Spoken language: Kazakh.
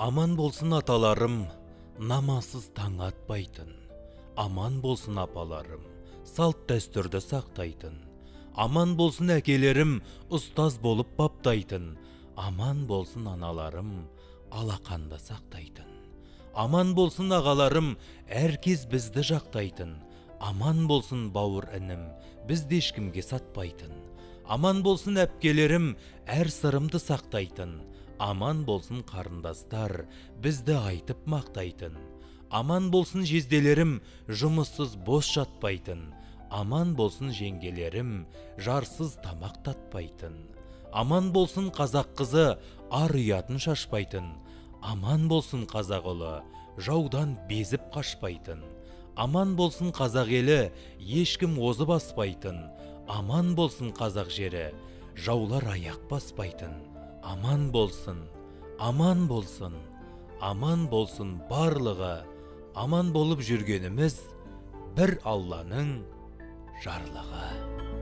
Аман болсын аталарым, намазсыз таң атпайтын. Аман болсын апаларым, салт дәстүрді сақтайтын. Аман болсын әкелерім, ұстаз болып баптайтын. Аман болсын аналарым, алақанды сақтайтын. Аман болсын ағаларым, әркез бізді жақтайтын. Аман болсын бауыр інім, бізді ешкімге сатпайтын. Аман болсын әпкелерім, әр сырымды сақтайтын. Аман болсын қарындастар, бізді айтып мақтайтын. Аман болсын жезделерім, жұмыссыз бос жатпайтын. Аман болсын жеңгелерім, жарсыз тамақ татпайтын. Аман болсын қазақ қызы, ар ұятын шашпайтын. Аман болсын қазақ ұлы, жаудан безіп қашпайтын. Аман болсын қазақ елі, ешкім озы баспайтын. Аман болсын қазақ жері, жаулар аяқ баспайтын. Аман болсын, аман болсын, аман болсын барлығы. Аман болып жүргеніміз бір Алланың жарлығы.